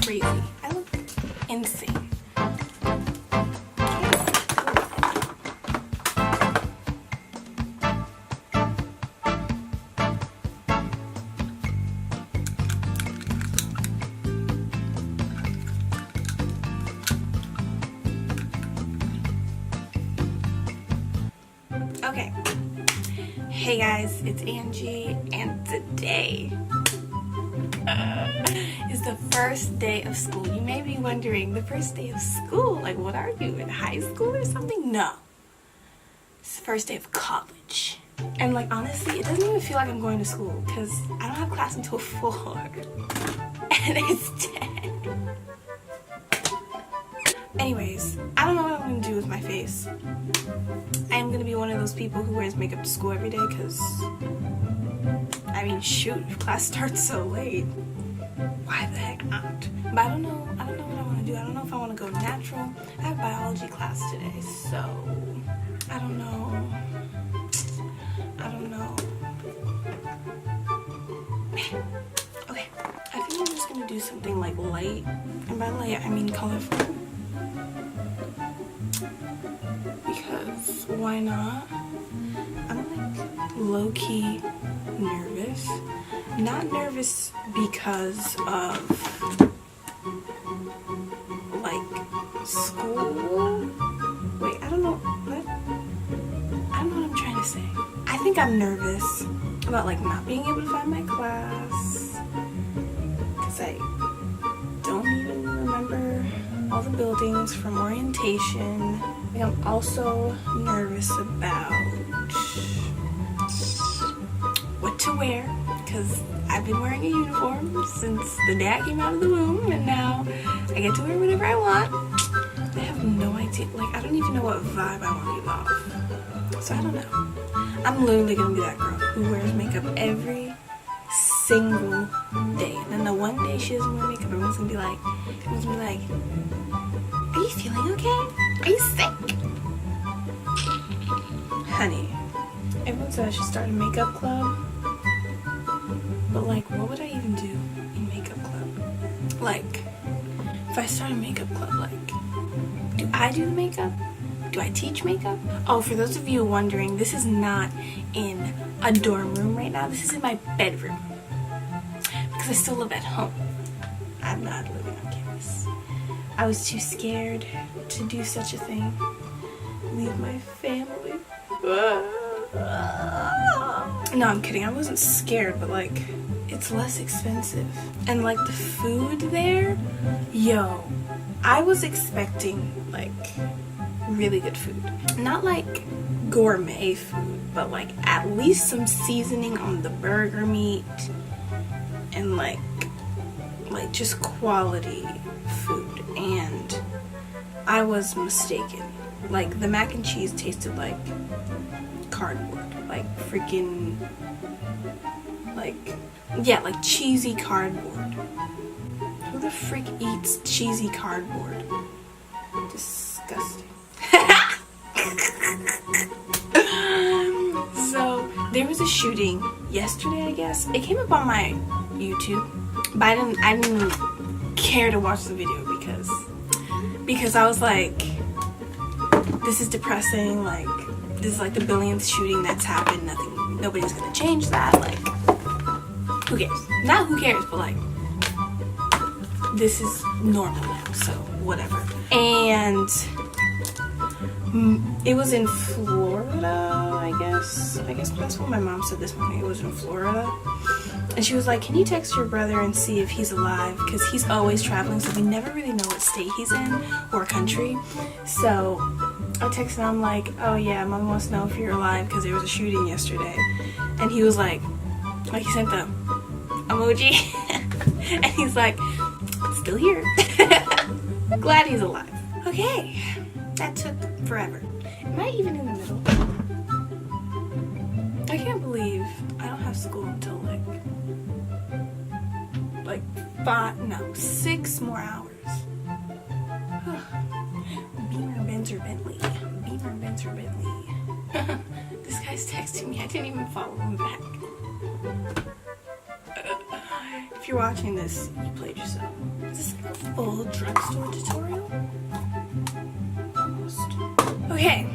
crazy. I look insane. Okay. Hey guys, it's Angie, and today is the first day of school. You may be wondering, the first day of school? Like, what are you, in high school or something? No. It's the first day of college. And like, honestly, it doesn't even feel like I'm going to school because I don't have class until 4 and it's 10. Anyways, I don't know what I'm going to do with my face. I am going to be one of those people who wears makeup to school every day because, I mean, shoot, if class starts so late, why the heck not? But I don't know what I want to do. I don't know if I want to go natural. I have biology class today, so I don't know. Okay, I think I'm just going to do something like light, and by light I mean colorful. Because why not? I'm like low-key nervous. Not nervous because of like school. Wait, I don't know what I'm trying to say. I think I'm nervous about like not being able to find my class because I don't even remember all the buildings from orientation. I'm also nervous about what to wear because I've been wearing a uniform since the day I came out of the womb, and now I get to wear whatever I want. I have no idea, like I don't even know what vibe I want to give off. So I don't know. I'm literally gonna be that girl who wears makeup every single day, and then the one day she doesn't wear makeup, everyone's gonna be like, are you feeling okay? Are you sick? Honey, everyone said I should start a makeup club. But like, what would I even do in makeup club? Like, if I start a makeup club, like, do I do the makeup? Do I teach makeup? Oh, for those of you wondering, this is not in a dorm room right now. This is in my bedroom. Because I still live at home. I'm not living on campus. I was too scared to do such a thing. Leave my family. No, I'm kidding. I wasn't scared, but like, it's less expensive. And like the food there, yo, I was expecting like really good food. Not like gourmet food, but like at least some seasoning on the burger meat and like just quality food. And I was mistaken. Like the mac and cheese tasted like cardboard, like freaking, like, yeah, like cheesy cardboard. Who the freak eats cheesy cardboard? Disgusting. So there was a shooting yesterday, I guess. It came up on my YouTube, but I didn't care to watch the video because I was like, this is depressing. Like, this is like the billionth shooting that's happened. Nobody's gonna change that. Like, who cares? Not who cares, but like, this is normal now, so whatever. And it was in Florida, I guess that's what my mom said this morning. It was in Florida. And she was like, can you text your brother and see if he's alive? Because he's always traveling, so we never really know what state he's in or country. So I texted him, I'm like, oh yeah, Mom wants to know if you're alive because there was a shooting yesterday. And he was like he sent the emoji. And he's like, still here. Glad he's alive. Okay, that took forever. Am I even in the middle? I can't believe I don't have school until like 6 more hours. Beamer, Benz, or Bentley. Beamer, Benz, or Bentley. This guy's texting me. I didn't even follow him back. If if you're watching this, you played yourself. Is this like a full drugstore tutorial? Almost. Okay.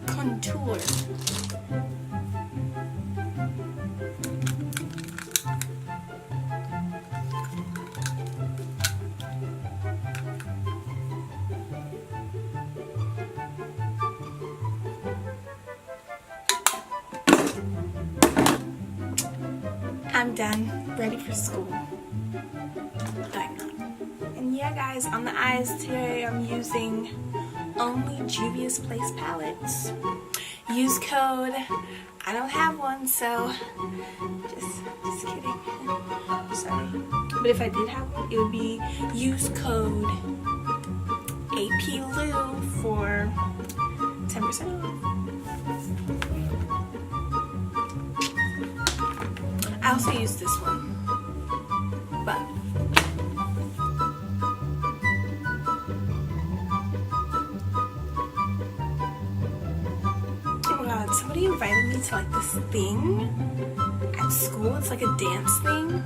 Contour. I'm done. Ready for school. I'm not. And yeah, guys, on the eyes today, I'm using only Juvia's Place palettes. Use code. I don't have one, so just kidding. Sorry. But if I did have one, it would be use code APLU for 10% off. I also use this one, but oh my god, somebody invited me to like this thing at school. It's like a dance thing,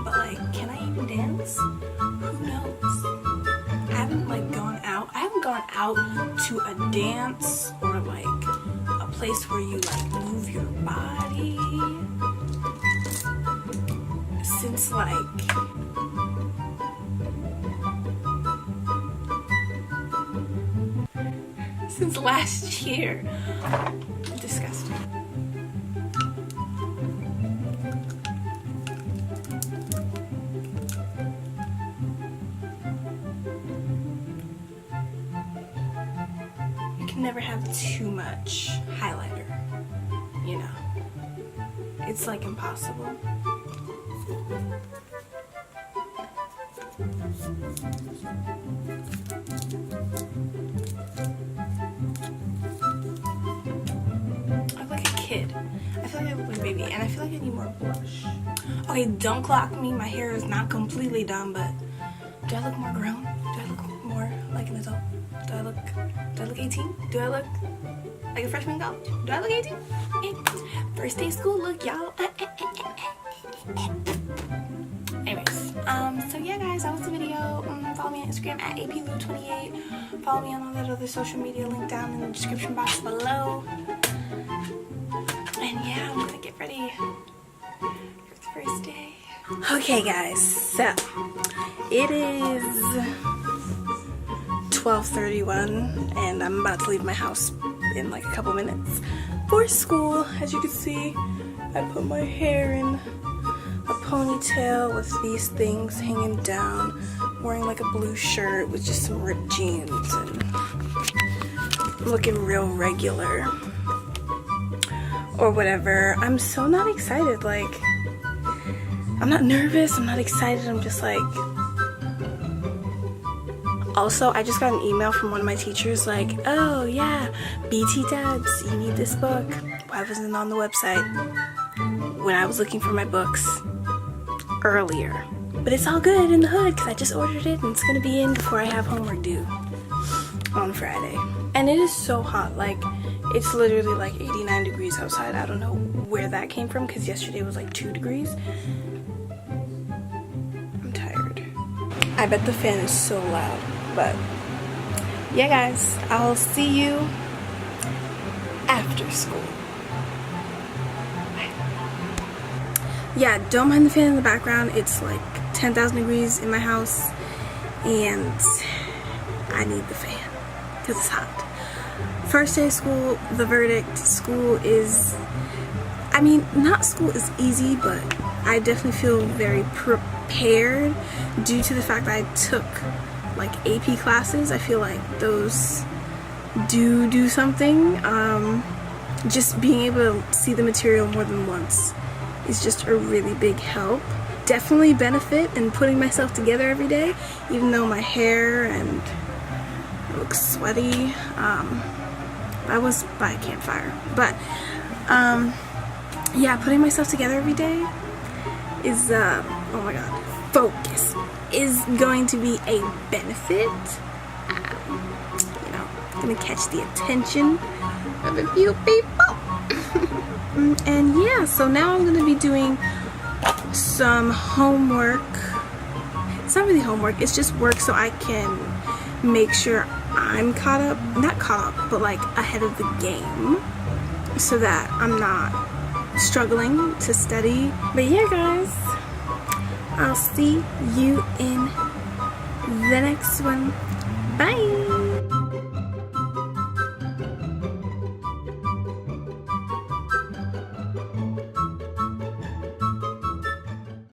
but like, can I even dance? Who knows? I haven't like gone out. I haven't gone out to a dance or like a place where you like move your body since last year. Disgusting. You can never have too much highlighter, you know. It's like impossible. I look like a kid. I feel like I look like a baby, and I feel like I need more blush. Okay, don't clock me. My hair is not completely done, but do I look more grown? Do I look more like an adult? Do I look 18? Do I look like a freshman in college? Do I look 18? First day of school look, y'all. Anyways, so yeah, guys, that was the video. Follow me on Instagram at APLU28. Follow me on all that other social media link down in the description box below. And yeah, I'm gonna get ready for the first day. Okay, guys, so it is 12:31, and I'm about to leave my house in like a couple minutes for school. As you can see, I put my hair in a ponytail with these things hanging down, wearing like a blue shirt with just some ripped jeans, and I'm looking real regular or whatever. I'm so not excited. Like, I'm not nervous, I'm not excited, I'm just like. Also, I just got an email from one of my teachers like, oh yeah, BT Debs, you need this book. Why wasn't it on the website when I was looking for my books earlier? But it's all good in the hood because I just ordered it and it's gonna be in before I have homework due on Friday. And it is so hot, like it's literally like 89 degrees outside. I don't know where that came from because yesterday was like 2 degrees. I'm tired. I bet the fan is so loud. But yeah, guys, I'll see you after school. Bye. Yeah, don't mind the fan in the background. It's like 10,000 degrees in my house and I need the fan because it's hot. First day of school, the verdict. School is, I mean, not school is easy, but I definitely feel very prepared due to the fact that I took like AP classes. I feel like those do something. Just being able to see the material more than once is just a really big help. Definitely benefit in putting myself together every day, even though my hair and it looks sweaty. I was by a campfire, but yeah, putting myself together every day is oh my god, focus is going to be a benefit. You know, gonna catch the attention of a few people. And yeah, so now I'm gonna be doing some homework. It's not really homework, it's just work so I can make sure I'm caught up, not caught up, but like ahead of the game, so that I'm not struggling to study. But yeah guys, I'll see you in the next one. Bye.